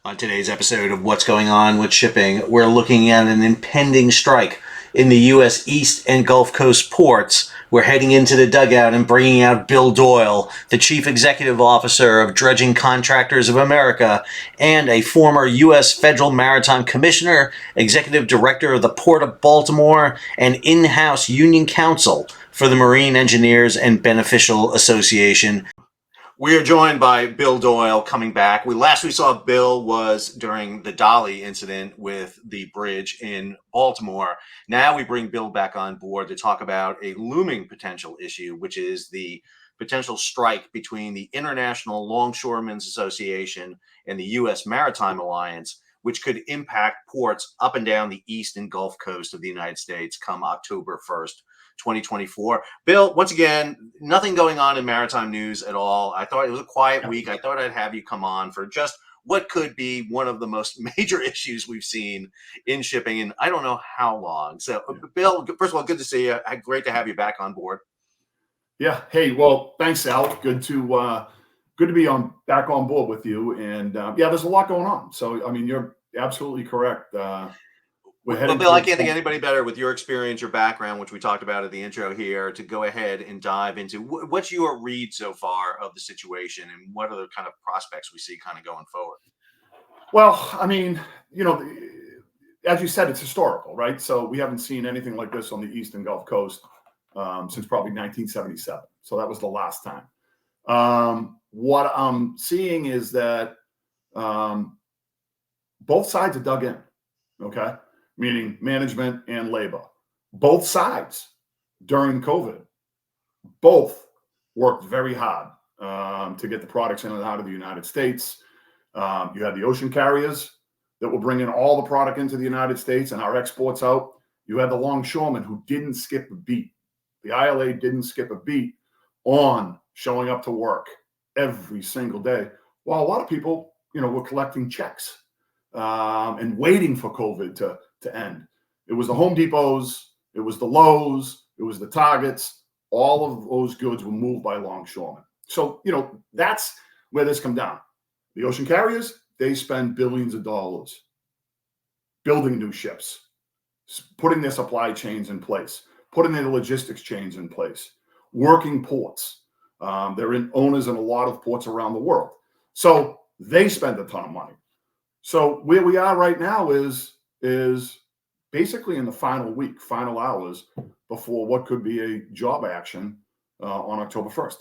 On today's episode of What's Going On with Shipping, we're looking at an impending strike in the U.S. East and Gulf Coast ports. We're heading into the dugout and bringing out Bill Doyle, the Chief Executive Officer of Dredging Contractors of America and a former U.S. Federal Maritime Commissioner, Executive Director of the Port of Baltimore, and in-house union counsel for the Marine Engineers and Beneficial Association. We are joined by Bill Doyle coming back. Last we saw Bill was during the Dolly incident with the bridge in Baltimore. Now we bring Bill back on board to talk about a looming potential issue, which is the potential strike between the International Longshoremen's Association and the U.S. Maritime Alliance, which could impact ports up and down the east and Gulf Coast of the United States come October 1st. 2024. Bill, once again, nothing going on in maritime news at all. I thought it was a quiet week. I thought I'd have you come on for just what could be one of the most major issues we've seen in shipping in I don't know how long. So, Bill, first of all, good to see you. Great to have you back on board. Yeah. Hey, well, thanks, Al. Good to be back on board with you. And yeah, there's a lot going on. So, I mean, you're absolutely correct. Well, Bill, I can't think anybody better with your experience, your background, which we talked about at the intro here, to go ahead and dive into what's your read so far of the situation and what are the kind of prospects we see kind of going forward? Well, I mean, as you said, it's historical, right? So we haven't seen anything like this on the East and Gulf Coast since probably 1977. So that was the last time. What I'm seeing is that both sides are dug in, okay? Meaning management and labor. Both sides during COVID, both worked very hard to get the products in and out of the United States. You had the ocean carriers that were bringing all the product into the United States and our exports out. You had the longshoremen who didn't skip a beat. The ILA didn't skip a beat on showing up to work every single day, while a lot of people, were collecting checks and waiting for COVID to end. It was the Home Depots, it was the Lowe's, it was the Targets. All of those goods were moved by longshoremen. So, that's where this comes down. The ocean carriers, they spend billions of dollars building new ships, putting their supply chains in place, putting their logistics chains in place, working ports. They're owners in a lot of ports around the world. So they spend a ton of money. So where we are right now is basically in the final hours before what could be a job action on October 1st.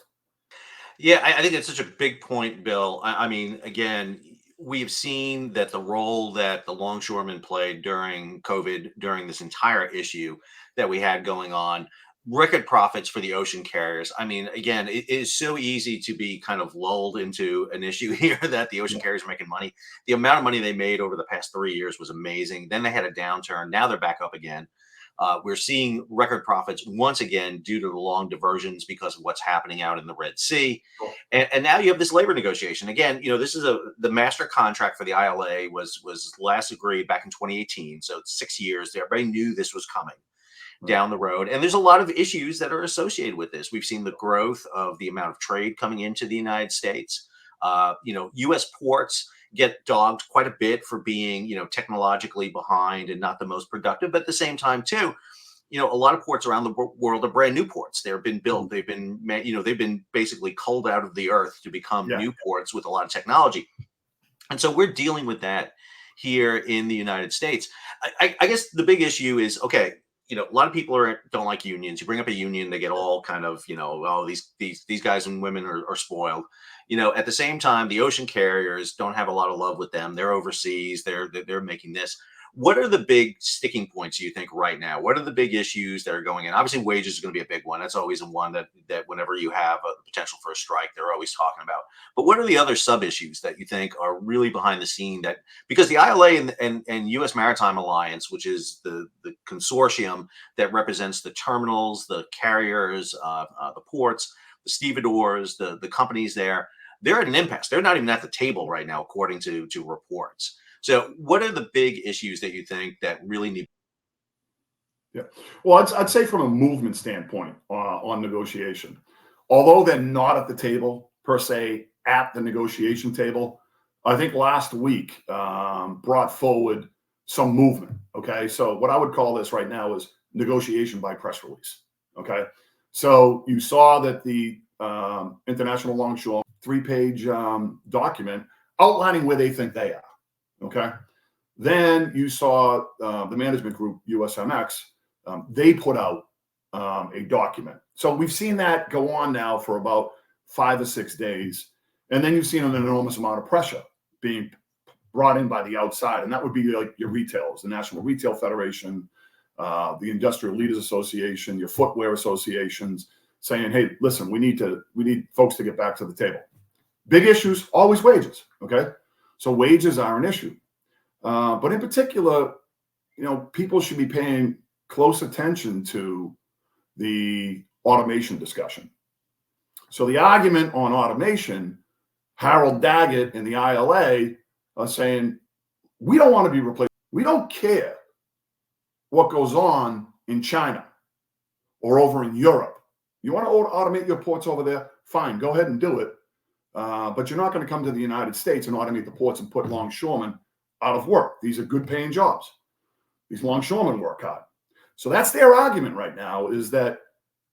Yeah, I think it's such a big point, Bill. I mean, again, we've seen that the role that the longshoremen played during COVID, during this entire issue that we had going on, record profits for the ocean carriers. I mean, again, it is so easy to be kind of lulled into an issue here that the ocean carriers are making money. The amount of money they made over the past 3 years was amazing. Then they had a downturn. Now they're back up again. We're seeing record profits once again due to the long diversions because of what's happening out in the Red Sea. And now you have this labor negotiation. Again, this is the master contract for the ILA was last agreed back in 2018. So it's 6 years. Everybody knew this was coming down the road. And there's a lot of issues that are associated with this. We've seen the growth of the amount of trade coming into the United States. U.S. ports get dogged quite a bit for being, technologically behind and not the most productive. But at the same time, too, a lot of ports around the world are brand new ports. They've been built. They've been basically culled out of the earth to become new ports with a lot of technology. And so we're dealing with that here in the United States. I guess the big issue is, okay, a lot of people don't like unions. You bring up a union, they get all kind of, oh, these guys and women are spoiled. At the same time, the ocean carriers don't have a lot of love with them. They're overseas. They're making this. What are the big sticking points you think right now? What are the big issues that are going in? Obviously, wages is going to be a big one. That's always a one that whenever you have a potential for a strike, they're always talking about. But what are the other sub issues that you think are really behind the scene because the ILA and U.S. Maritime Alliance, which is the consortium that represents the terminals, the carriers, the ports, the stevedores, the companies they're at an impasse. They're not even at the table right now, according to reports. So what are the big issues that you think that really need? Yeah. Well, I'd say from a movement standpoint on negotiation, although they're not at the table per se at the negotiation table, I think last week brought forward some movement. Okay, so what I would call this right now is negotiation by press release. Okay, so you saw that the International Longshore 3-page document outlining where they think they are. Okay, then you saw the management group USMX. They put out a document. So we've seen that go on now for about 5 or 6 days, and then you've seen an enormous amount of pressure being brought in by the outside, and that would be like your retailers, the National Retail Federation, the Industrial Leaders Association, your footwear associations, saying, "Hey, listen, we need folks to get back to the table." Big issues, always wages. Okay, so wages are an issue, but in particular, people should be paying close attention to the automation discussion. So the argument on automation, Harold Daggett and the ILA are saying, we don't want to be replaced. We don't care what goes on in China or over in Europe. You want to automate your ports over there? Fine, go ahead and do it. But you're not going to come to the United States and automate the ports and put longshoremen out of work. These are good paying jobs. These longshoremen work hard. So that's their argument right now, is that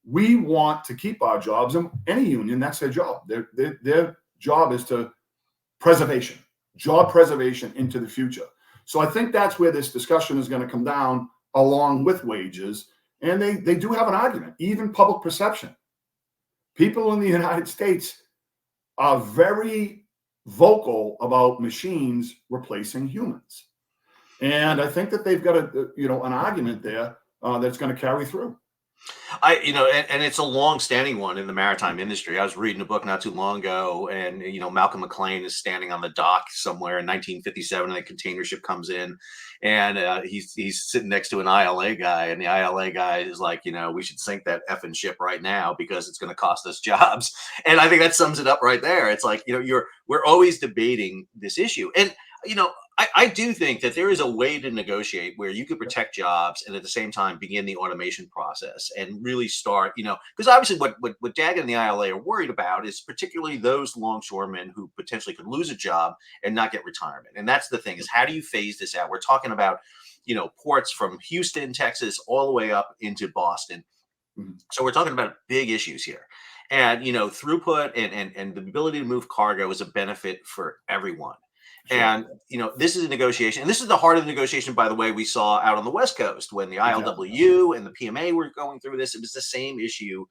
we want to keep our jobs, and any union, that's their job. Their job is to job preservation into the future. So I think that's where this discussion is going to come down, along with wages. And they do have an argument, even public perception. People in the United States are very vocal about machines replacing humans. And I think that they've got an argument there that's going to carry through. And it's a long-standing one in the maritime industry. I was reading a book not too long ago, and Malcolm McLean is standing on the dock somewhere in 1957, and a container ship comes in, and he's sitting next to an ILA guy, and the ILA guy is like, we should sink that effing ship right now because it's going to cost us jobs. And I think that sums it up right there. It's like, we're always debating this issue, and I do think that there is a way to negotiate where you could protect jobs and at the same time begin the automation process and really start, because obviously what Daggett and the ILA are worried about is particularly those longshoremen who potentially could lose a job and not get retirement. And that's the thing, is how do you phase this out? We're talking about, ports from Houston, Texas, all the way up into Boston. Mm-hmm. So we're talking about big issues here. And, throughput and the ability to move cargo is a benefit for everyone. Sure. And, this is a negotiation. And this is the heart of the negotiation, by the way, we saw out on the West Coast when the ILWU and the PMA were going through this. It was the same issue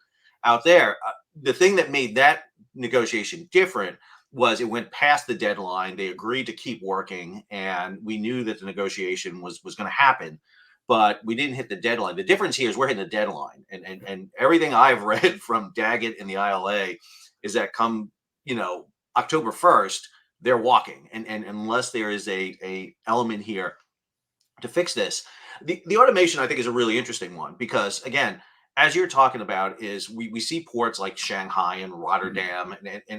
out there. The thing that made that negotiation different was it went past the deadline. They agreed to keep working, and we knew that the negotiation was going to happen, but we didn't hit the deadline. The difference here is we're hitting the deadline. And everything I've read from Daggett and the ILA is that come, October 1st, they're walking, and unless there is a element here to fix this, the automation I think is a really interesting one, because again, as you're talking about, is we see ports like Shanghai and Rotterdam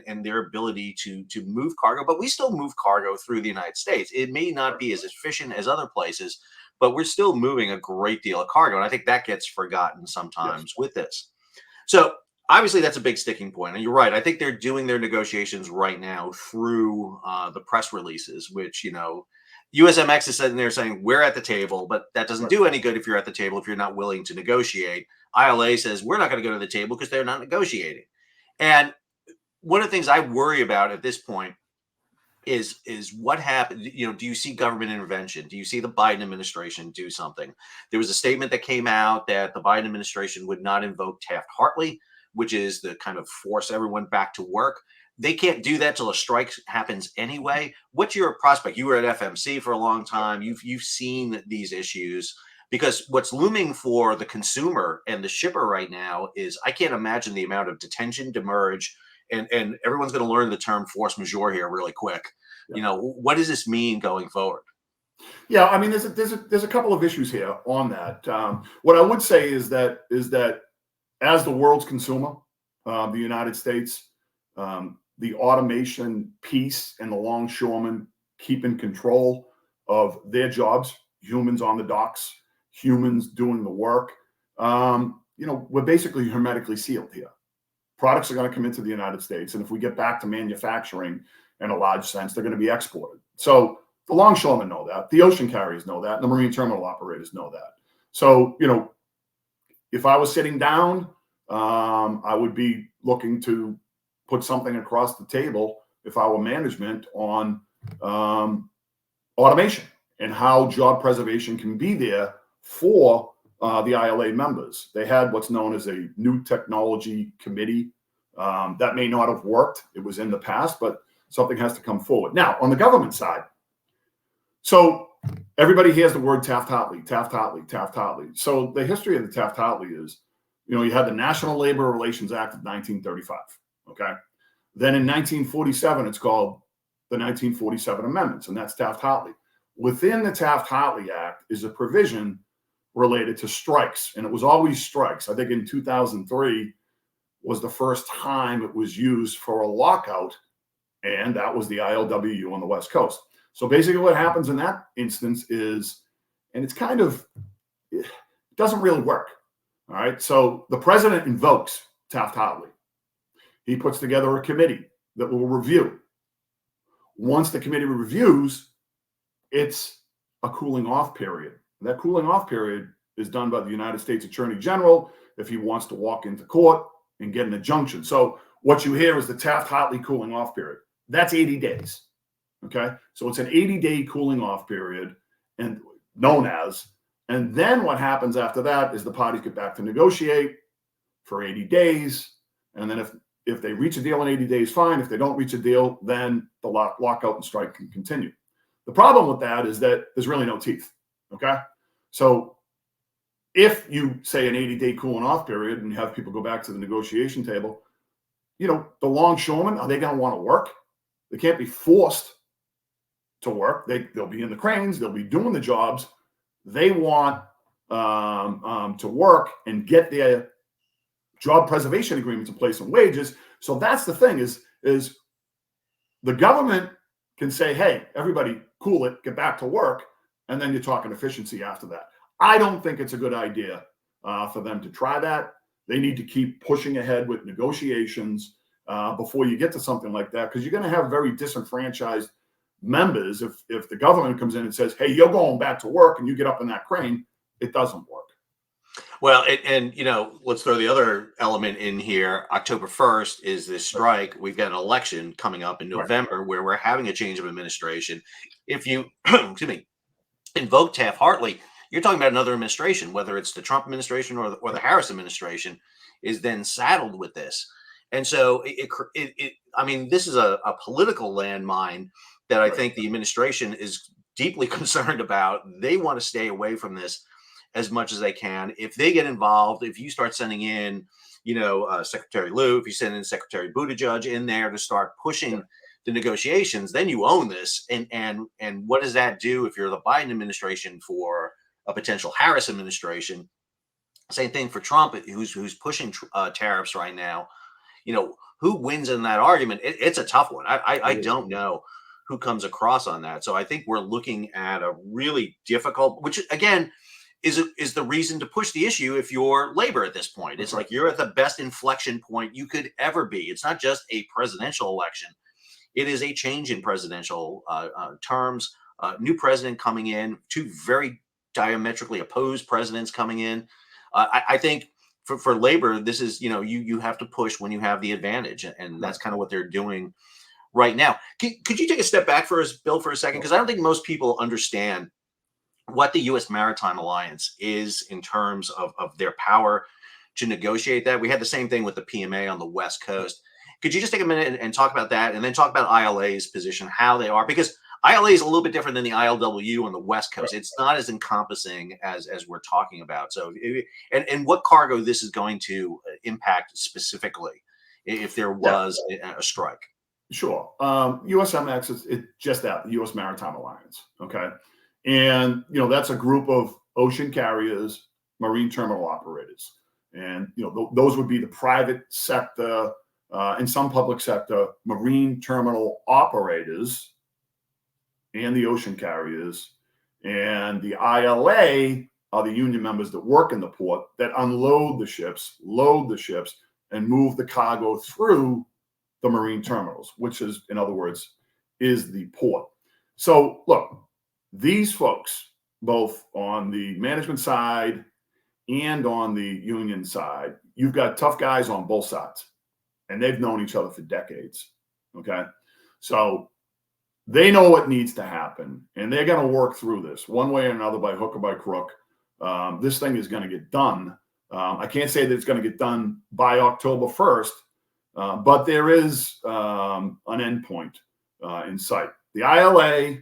and their ability to move cargo, but we still move cargo through the United States. It may not be as efficient as other places, but we're still moving a great deal of cargo, and I think that gets forgotten sometimes with this. So obviously, that's a big sticking point. And you're right. I think they're doing their negotiations right now through the press releases, which, USMX is sitting there saying, we're at the table, but that doesn't do any good if you're at the table, if you're not willing to negotiate. ILA says, we're not going to go to the table because they're not negotiating. And one of the things I worry about at this point is what happened. Do you see government intervention? Do you see the Biden administration do something? There was a statement that came out that the Biden administration would not invoke Taft-Hartley, which is the kind of force everyone back to work. They can't do that till a strike happens anyway. What's your prospect? You were at FMC for a long time. You've seen these issues, because what's looming for the consumer and the shipper right now is, I can't imagine the amount of detention, demurrage, and everyone's going to learn the term force majeure here really quick. Yeah. What does this mean going forward? Yeah, I mean, there's a couple of issues here on that. What I would say is that as the world's consumer, the United States, the automation piece and the longshoremen keeping control of their jobs, humans on the docks, humans doing the work. We're basically hermetically sealed here. Products are going to come into the United States. And if we get back to manufacturing in a large sense. They're going to be exported. So the longshoremen know that. The ocean carriers know that. And the marine terminal operators know that. So, if I was sitting down, I would be looking to put something across the table, if I were management, on automation and how job preservation can be there for the ILA members. They had what's known as a new technology committee. That may not have worked. It was in the past, but something has to come forward. Now, on the government side, so everybody hears the word Taft-Hartley, Taft-Hartley, Taft-Hartley. So the history of the Taft-Hartley is, you had the National Labor Relations Act of 1935, okay? Then in 1947, it's called the 1947 Amendments, and that's Taft-Hartley. Within the Taft-Hartley Act is a provision related to strikes, and it was always strikes. I think in 2003 was the first time it was used for a lockout, and that was the ILWU on the West Coast. So basically what happens in that instance is, and it's kind of, it doesn't really work, all right? So the president invokes Taft-Hartley. He puts together a committee that will review. Once the committee reviews, it's a cooling off period. That cooling off period is done by the United States Attorney General if he wants to walk into court and get an injunction. So what you hear is the Taft-Hartley cooling off period. That's 80 days. Okay. So it's an 80-day cooling off period, and known as, and then what happens after that is the parties get back to negotiate for 80 days. And then if they reach a deal in 80 days, fine. If they don't reach a deal, then the lockout and strike can continue. The problem with that is that there's really no teeth. Okay. So if you say an 80-day cooling off period and you have people go back to the negotiation table, the longshoremen, are they going to want to work? They can't be forced to work. They'll be in the cranes. They'll be doing the jobs. They want to work and get their job preservation agreements in place and wages. So that's the thing is the government can say, hey, everybody cool it, get back to work. And then you're talking efficiency after that. I don't think it's a good idea for them to try that. They need to keep pushing ahead with negotiations before you get to something like that, because you're going to have very disenfranchised members if the government comes in and says, hey, you're going back to work, and you get up in that crane. It doesn't work. Well, and let's throw the other element in here. October 1st is this strike. We've got an election coming up in November where we're having a change of administration. If you excuse me, invoke Taft-Hartley, you're talking about another administration, whether it's the Trump administration or the Harris administration, is then saddled with this. And so I mean, this is a political landmine that I think the administration is deeply concerned about. They want to stay away from this as much as they can. If they get involved, if you start sending in, Secretary Lew, if you send in Secretary Buttigieg in there to start pushing the negotiations, then you own this. And what does that do if you're the Biden administration for a potential Harris administration? Same thing for Trump, who's pushing tariffs right now. Who wins in that argument? It's a tough one. I don't know who comes across on that. So I think we're looking at a really difficult, which again is the reason to push the issue if you're labor at this point. It's like you're at the best inflection point you could ever be. It's not just a presidential election. It is a change in presidential terms, new president coming in, two very diametrically opposed presidents coming in. I think for labor, this is, you have to push when you have the advantage. And that's kind of what they're doing right now. Could you take a step back for us, Bill, for a second? Because I don't think most people understand what the U.S. Maritime Alliance is in terms of their power to negotiate that. We had the same thing with the PMA on the West Coast. Could you just take a minute and talk about that, and then talk about ILA's position, how they are? Because ILA is a little bit different than the ILWU on the West Coast. It's not as encompassing as we're talking about. So, and what cargo this is going to impact specifically if there was a strike? Sure. USMX is just that, the U.S. Maritime Alliance. Okay. And, that's a group of ocean carriers, marine terminal operators. And, those would be the private sector and some public sector marine terminal operators and the ocean carriers. And the ILA are the union members that work in the port that unload the ships, load the ships, and move the cargo through the marine terminals, which is, in other words, is the port. So look, these folks, both on the management side and on the union side, you've got tough guys on both sides, and they've known each other for decades. Okay. So they know what needs to happen, and they're going to work through this one way or another, by hook or by crook. This thing is going to get done. I can't say that it's going to get done by October 1st, but there is an endpoint in sight. The ILA,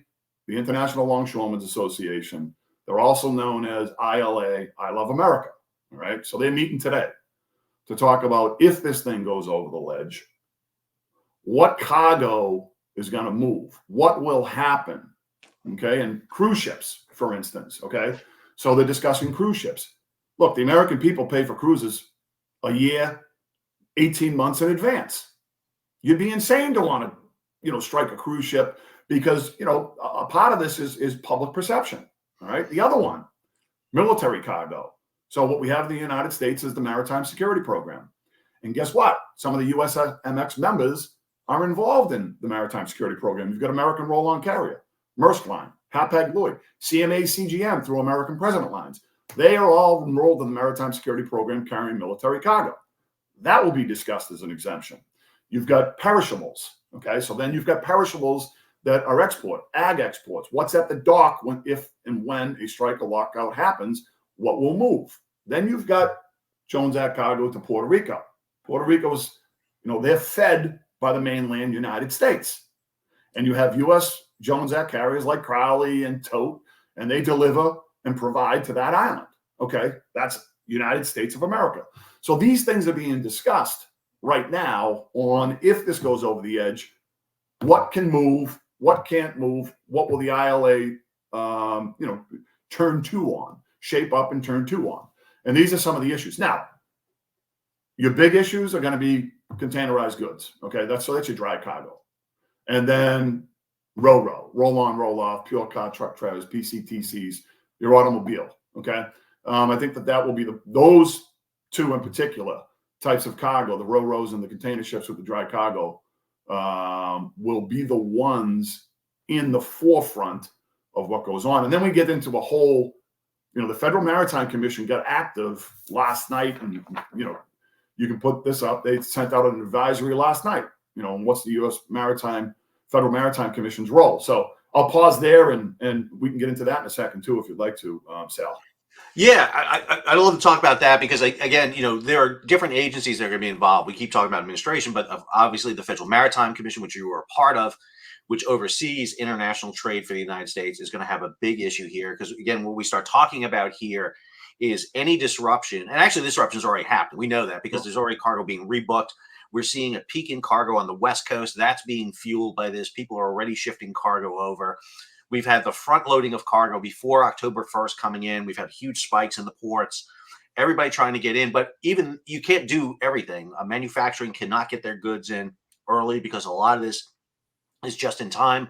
the International Longshoremen's Association, they're also known as ILA, I Love America. All right. So they're meeting today to talk about, if this thing goes over the ledge, what cargo is going to move, what will happen. Okay. And cruise ships, for instance. Okay. So they're discussing cruise ships. Look, the American people pay for cruises a year, 18 months in advance. You'd be insane to want to, strike a cruise ship, because, a part of this is public perception. All right. The other one, military cargo. So what we have in the United States is the Maritime Security Program. And guess what? Some of the USMX members are involved in the Maritime Security Program. You've got American Roll-On Carrier, Maersk Line, Hapag-Lloyd, CMA CGM through American President Lines. They are all enrolled in the Maritime Security Program carrying military cargo. That will be discussed as an exemption. You've got perishables. Okay, so then you've got perishables that are ag exports. What's at the dock if and when a strike or lockout happens? What will move? Then you've got Jones Act cargo to Puerto Rico. Puerto Rico's, they're fed by the mainland United States. And you have U.S. Jones Act carriers like Crowley and Tote, and they deliver and provide to that island. Okay, that's United States of America. So these things are being discussed right now on, if this goes over the edge, what can move, what can't move, what will the ILA, turn to on, shape up and turn to on. And these are some of the issues. Now, your big issues are going to be containerized goods. Okay, that's your dry cargo. And then roll on, roll off, pure car, truck trailers, PCTCs, your automobile. Okay, I think that will be those two in particular types of cargo, the ro-ros and the container ships with the dry cargo, will be the ones in the forefront of what goes on. And then we get into a whole, the Federal Maritime Commission got active last night, and you can put this up. They sent out an advisory last night, on what's the U.S. Federal Maritime Commission's role. So I'll pause there, and we can get into that in a second too, if you'd like to, Sal. Yeah, I'd love to talk about that, because, again, there are different agencies that are going to be involved. We keep talking about administration, but obviously the Federal Maritime Commission, which you were a part of, which oversees international trade for the United States, is going to have a big issue here. Because, again, what we start talking about here is any disruption, and actually disruptions already happened. We know that because there's already cargo being rebooked. We're seeing a peak in cargo on the West Coast. That's being fueled by this. People are already shifting cargo over. We've had the front loading of cargo before October 1st coming in. We've had huge spikes in the ports. Everybody trying to get in, but even you can't do everything. Manufacturing cannot get their goods in early, because a lot of this is just in time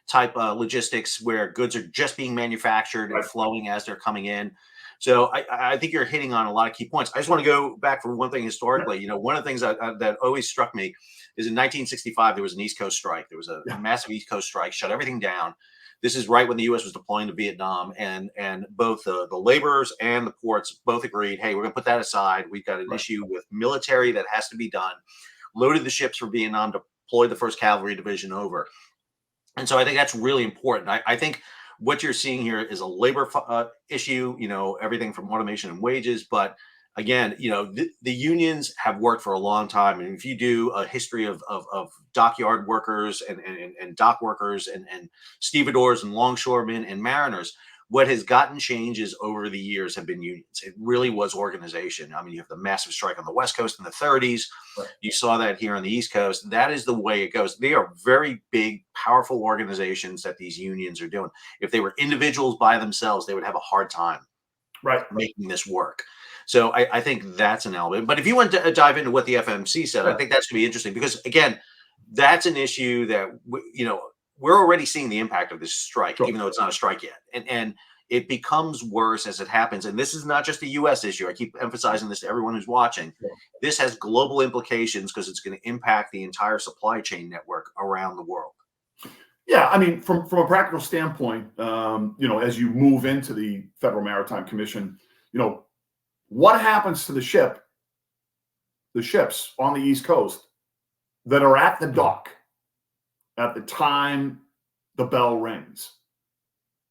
type logistics, where goods are just being manufactured and flowing as they're coming in. So I think you're hitting on a lot of key points. I just want to go back for one thing historically. One of the things that always struck me is in 1965, there was an East Coast strike. There was a massive East Coast strike, shut everything down. This is right when the U.S. was deploying to Vietnam, and both the laborers and the ports both agreed, hey, we're going to put that aside. We've got an issue with military that has to be done. Loaded the ships for Vietnam, deployed the 1st Cavalry Division over. And so I think that's really important. I think what you're seeing here is a labor issue, everything from automation and wages. But again, the unions have worked for a long time. And if you do a history of dockyard workers and dock workers and stevedores and longshoremen and mariners, what has gotten changes over the years have been unions. It really was organization. I mean, you have the massive strike on the West Coast in the 30s. Right. You saw that here on the East Coast. That is the way it goes. They are very big, powerful organizations that these unions are doing. If they were individuals by themselves, they would have a hard time making this work. So I think that's an element. But if you want to dive into what the FMC said, I think that's going to be interesting, because, again, that's an issue that, we're already seeing the impact of this strike, even though it's not a strike yet. And it becomes worse as it happens. And this is not just a U.S. issue. I keep emphasizing this to everyone who's watching. This has global implications, because it's going to impact the entire supply chain network around the world. Yeah, I mean, from a practical standpoint, as you move into the Federal Maritime Commission, what happens to the ships on the East Coast that are at the dock at the time the bell rings,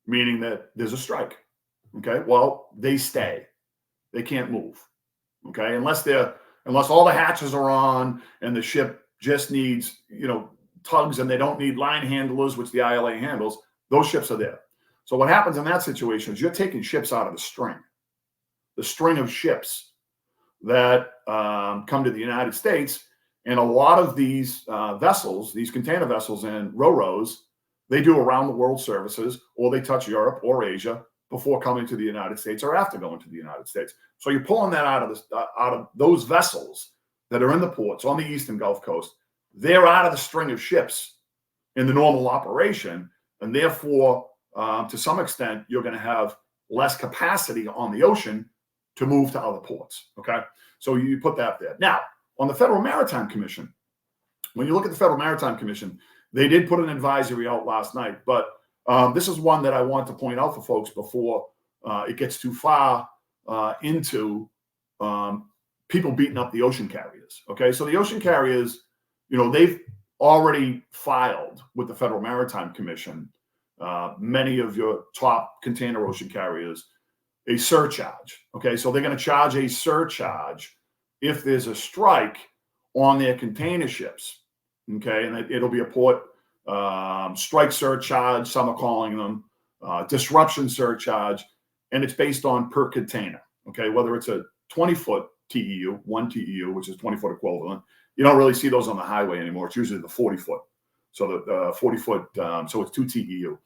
meaning that there's a strike. Okay, well, they stay; they can't move. Okay, unless all the hatches are on and the ship just needs tugs and they don't need line handlers, which the ILA handles. Those ships are there. So what happens in that situation is you're taking ships out of the string of ships that come to the United States, and a lot of these vessels, these container vessels and ro-ros, they do around the world services, or they touch Europe or Asia before coming to the United States or after going to the United States. So you're pulling that out of those vessels that are in the ports on the Eastern Gulf Coast. They're out of the string of ships in the normal operation, and therefore, to some extent, you're going to have less capacity on the ocean to move to other ports. Okay, so you put that there. Now, on the Federal Maritime Commission, when you look at the Federal Maritime Commission, they did put an advisory out last night, but this is one that I want to point out for folks before it gets too far into people beating up the ocean carriers. Okay, so the ocean carriers, they've already filed with the Federal Maritime Commission, many of your top container ocean carriers, a surcharge. Okay, so they're going to charge a surcharge if there's a strike on their container ships. Okay, and it'll be a port strike surcharge, some are calling them disruption surcharge, and it's based on per container. Okay, whether it's a 20-foot TEU, 1 TEU, which is 20-foot equivalent. You don't really see those on the highway anymore. It's usually the 40-foot. So the 40-foot, so it's 2 TEU.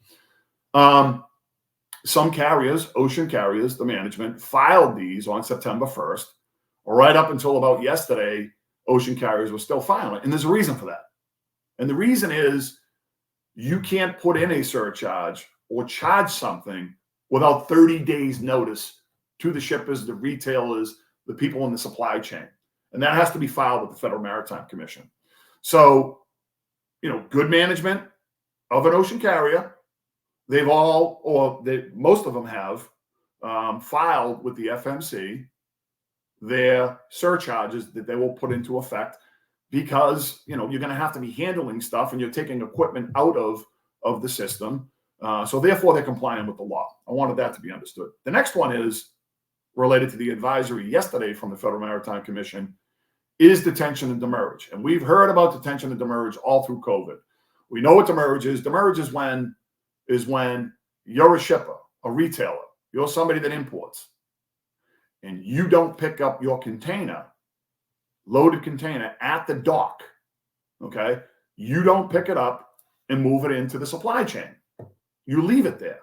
Some carriers, ocean carriers, the management, filed these on September 1st. Right up until about yesterday, ocean carriers were still filing. And there's a reason for that. And the reason is you can't put in a surcharge or charge something without 30 days notice to the shippers, the retailers, the people in the supply chain. And that has to be filed with the Federal Maritime Commission. So, good management of an ocean carrier, most of them have filed with the FMC their surcharges that they will put into effect, because you're going to have to be handling stuff and you're taking equipment out of the system. So therefore, they're complying with the law. I wanted that to be understood. The next one is related to the advisory yesterday from the Federal Maritime Commission, is detention and demurrage. And we've heard about detention and demurrage all through COVID. We know what demurrage is. Demurrage is when you're a shipper, a retailer, you're somebody that imports, and you don't pick up your container, loaded container at the dock. Okay, you don't pick it up and move it into the supply chain. You leave it there.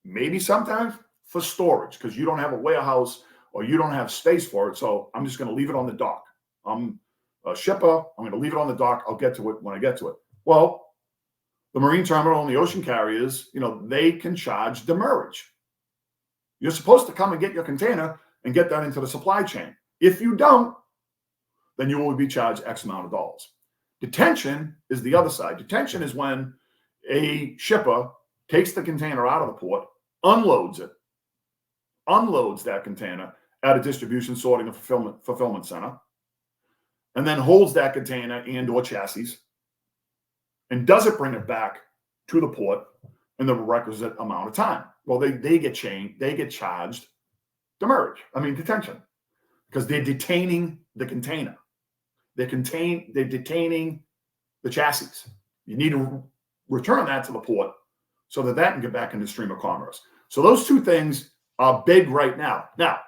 Maybe sometimes for storage because you don't have a warehouse or you don't have space for it. So I'm just going to leave it on the dock. I'm a shipper. I'm going to leave it on the dock. I'll get to it when I get to it. Well, the marine terminal and the ocean carriers, they can charge demurrage. You're supposed to come and get your container and get that into the supply chain. If you don't, then you will be charged X amount of dollars. Detention is the other side. Detention is when a shipper takes the container out of the port, unloads that container at a distribution, sorting, and fulfillment center, and then holds that container and or chassis and doesn't bring it back to the port in the requisite amount of time. Well, they get charged detention, because they're detaining the container. They're detaining the chassis. You need to return that to the port so that can get back into stream of commerce. So those two things are big right now. Now,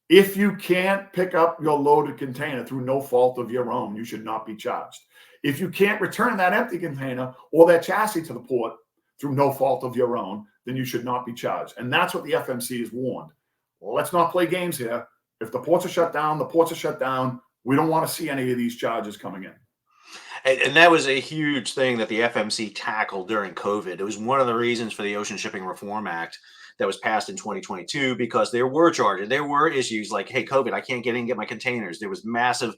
if you can't pick up your loaded container through no fault of your own, you should not be charged. If you can't return that empty container or that chassis to the port through no fault of your own, then you should not be charged. And that's what the FMC has warned. Well, let's not play games here. If the ports are shut down, the ports are shut down. We don't want to see any of these charges coming in. And that was a huge thing that the FMC tackled during COVID. It was one of the reasons for the Ocean Shipping Reform Act that was passed in 2022, because there were charges. There were issues like, hey, COVID, I can't get in and get my containers. There was massive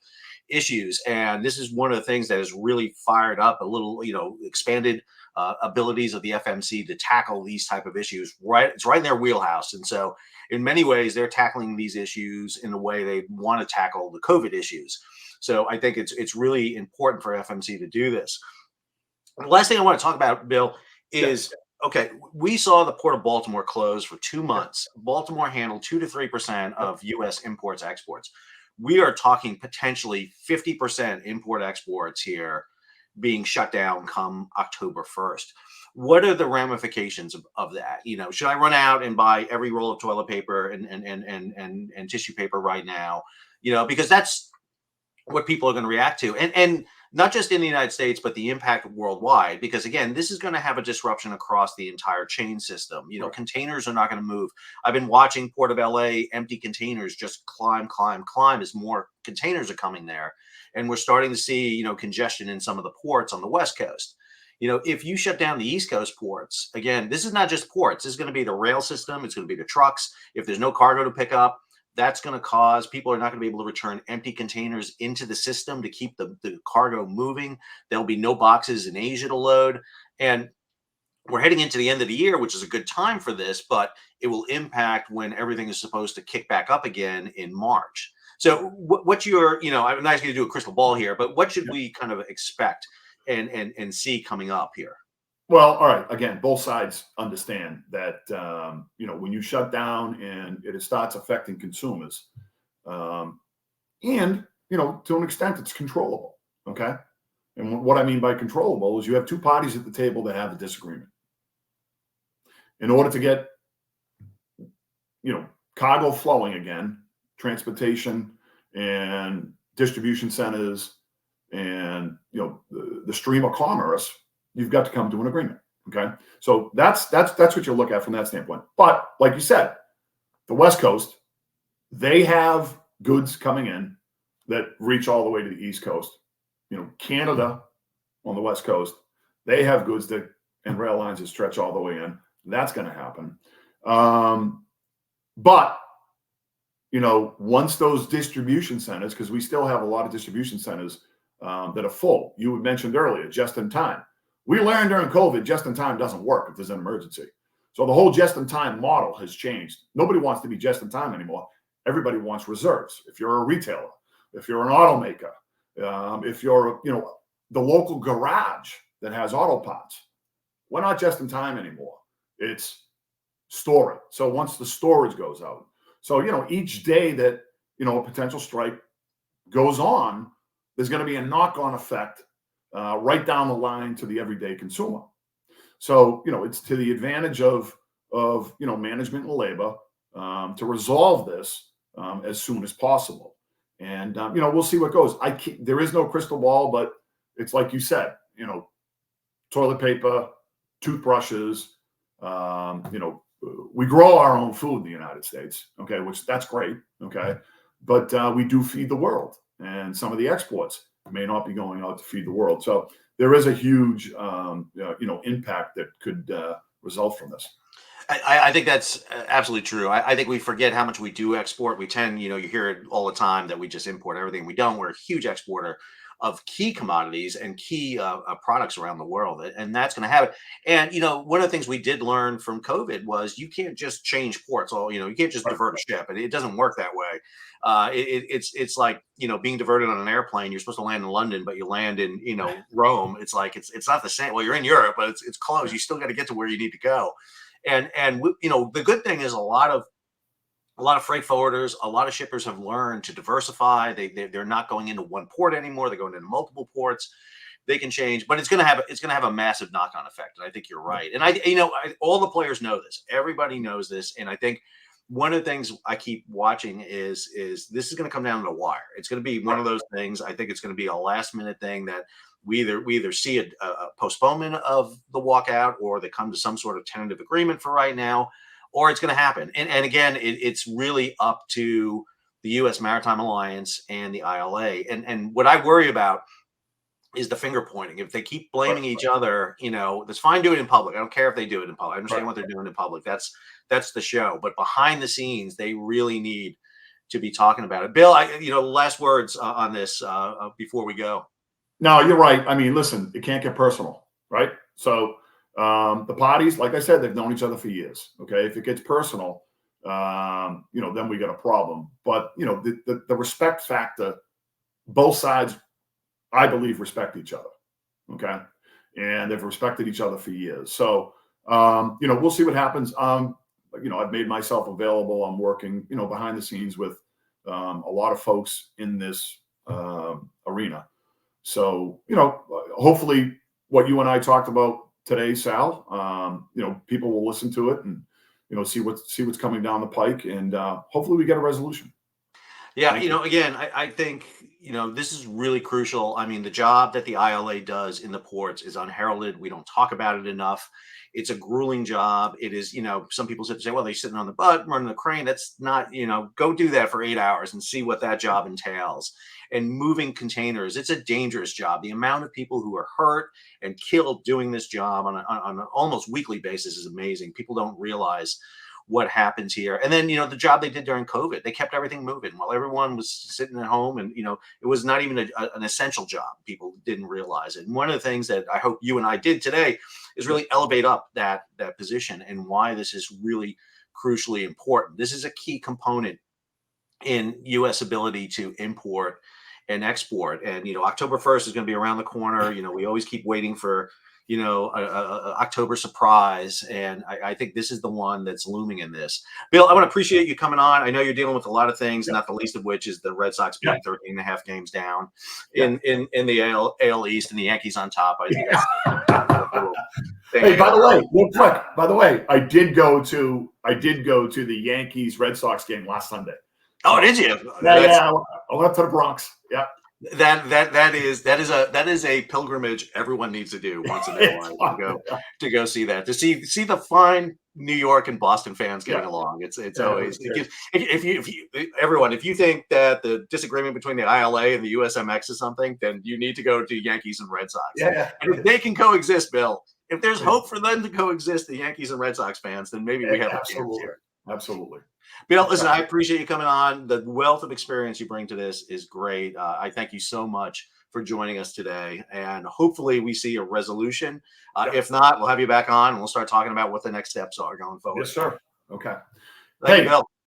issues. And this is one of the things that has really fired up a little, expanded abilities of the FMC to tackle these type of issues. Right, it's right in their wheelhouse. And so, in many ways, they're tackling these issues in the way they want to tackle the COVID issues. So I think it's really important for FMC to do this. The last thing I want to talk about, Bill, Yeah. is okay. We saw the port of Baltimore close for 2 months. Baltimore handled 2 to 3% of U.S. imports exports. We are talking potentially 50% import exports here being shut down come October 1st. What are the ramifications of that? Should I run out and buy every roll of toilet paper and tissue paper right now? Because that's what people are going to react to, and not just in the United States, but the impact worldwide. Because again, this is going to have a disruption across the entire chain system. Right. Containers are not going to move. I've been watching Port of LA empty containers just climb as more containers are coming there, and we're starting to see congestion in some of the ports on the West Coast. If you shut down the East Coast ports, again, this is not just ports. This is going to be the rail system. It's going to be the trucks. If there's no cargo to pick up, that's going to cause people are not going to be able to return empty containers into the system to keep the cargo moving. There'll be no boxes in Asia to load. And we're heading into the end of the year, which is a good time for this, but it will impact when everything is supposed to kick back up again in March. So what's your, I'm not going to do a crystal ball here, but what should Yeah. we kind of expect and see coming up here? Well, all right. Again, both sides understand that when you shut down and it starts affecting consumers, and to an extent, it's controllable. Okay, and what I mean by controllable is you have two parties at the table that have a disagreement. In order to get cargo flowing again, transportation and distribution centers, and the stream of commerce, you've got to come to an agreement. Okay, so that's what you look at from that standpoint. But like you said, the West Coast, they have goods coming in that reach all the way to the East Coast. Canada on the West Coast, they have goods and rail lines that stretch all the way in. That's going to happen. But once those distribution centers, because we still have a lot of distribution centers that are full. You mentioned earlier, just in time. We learned during COVID, just in time doesn't work if there's an emergency. So the whole just in time model has changed. Nobody wants to be just in time anymore. Everybody wants reserves. If you're a retailer, if you're an automaker, if you're the local garage that has auto parts, we're not just in time anymore. It's store it. So once the storage goes out, so each day that a potential strike goes on, there's going to be a knock-on effect right down the line to the everyday consumer. So it's to the advantage of management and labor to resolve this as soon as possible. And we'll see what goes. There is no crystal ball, but it's like you said, toilet paper, toothbrushes. We grow our own food in the United States, okay, which that's great, okay, but we do feed the world, and some of the exports may not be going out to feed the world. So there is a huge, impact that could result from this. I think that's absolutely true. I think we forget how much we do export. We tend, you hear it all the time that we just import everything. We don't. We're a huge exporter of key commodities and key products around the world, and that's going to happen. And one of the things we did learn from COVID was you can't just change ports. You can't just Right. divert a ship, and it doesn't work that way. It's like being diverted on an airplane. You're supposed to land in London, but you land in Rome. It's like it's not the same. Well, you're in Europe, but it's close. You still got to get to where you need to go. And the good thing is a lot of freight forwarders, a lot of shippers have learned to diversify. They're not going into one port anymore. They're going into multiple ports. They can change, but it's going to have a massive knock-on effect. And I think you're right. And all the players know this. Everybody knows this. And I think one of the things I keep watching is this is going to come down to the wire. It's going to be one of those things. I think it's going to be a last-minute thing that we either see a postponement of the walkout, or they come to some sort of tentative agreement for right now, or it's going to happen. And again, it's really up to the U.S. Maritime Alliance and the ILA. And what I worry about is the finger pointing. If they keep blaming each other, that's fine. Do it in public. I don't care if they do it in public. I understand what they're doing in public. That's the show. But behind the scenes, they really need to be talking about it. Bill, last words on this before we go. No, you're right. I mean, listen, it can't get personal, right? So the parties, like I said, they've known each other for years. Okay, if it gets personal, then we got a problem. But the respect factor, both sides, I believe, respect each other. Okay, and they've respected each other for years. So we'll see what happens. I've made myself available. I'm working, behind the scenes with a lot of folks in this arena. So, hopefully what you and I talked about today, Sal, people will listen to it and, see what's coming down the pike, and hopefully we get a resolution. Yeah, again, I think, this is really crucial. I mean, the job that the ILA does in the ports is unheralded. We don't talk about it enough. It's a grueling job. It is, some people say, well, they're sitting on the butt, running the crane. That's not, go do that for 8 hours and see what that job entails. And moving containers, it's a dangerous job. The amount of people who are hurt and killed doing this job on an almost weekly basis is amazing. People don't realize what happens here. And then, the job they did during COVID, they kept everything moving while everyone was sitting at home. And, it was not even an essential job. People didn't realize it. And one of the things that I hope you and I did today is really elevate up that position and why this is really crucially important. This is a key component in U.S. ability to import and export. And, October 1st is going to be around the corner. We always keep waiting for, a October surprise. And I think this is the one that's looming in this. Bill, I want to appreciate you coming on. I know you're dealing with a lot of things, not the least of which is the Red Sox being 13.5 games down in the AL East and the Yankees on top. I think Hey, by the way, real quick, I did go to the Yankees Red Sox game last Sunday. Oh, did you? Yeah. I went up to the Bronx. Yeah. That is a pilgrimage everyone needs to do once in their life to go see that, to see the fine New York and Boston fans getting along. It's always if you think that the disagreement between the ILA and the USMX is something, then you need to go to Yankees and Red Sox. Yeah. And if they can coexist, Bill, if there's hope for them to coexist, the Yankees and Red Sox fans, then maybe we have a chance here. Absolutely. Bill, listen, I appreciate you coming on. The wealth of experience you bring to this is great. I thank you so much for joining us today. And hopefully we see a resolution. If not, we'll have you back on and we'll start talking about what the next steps are going forward. Yes, sir. Okay. Thank you, Bill.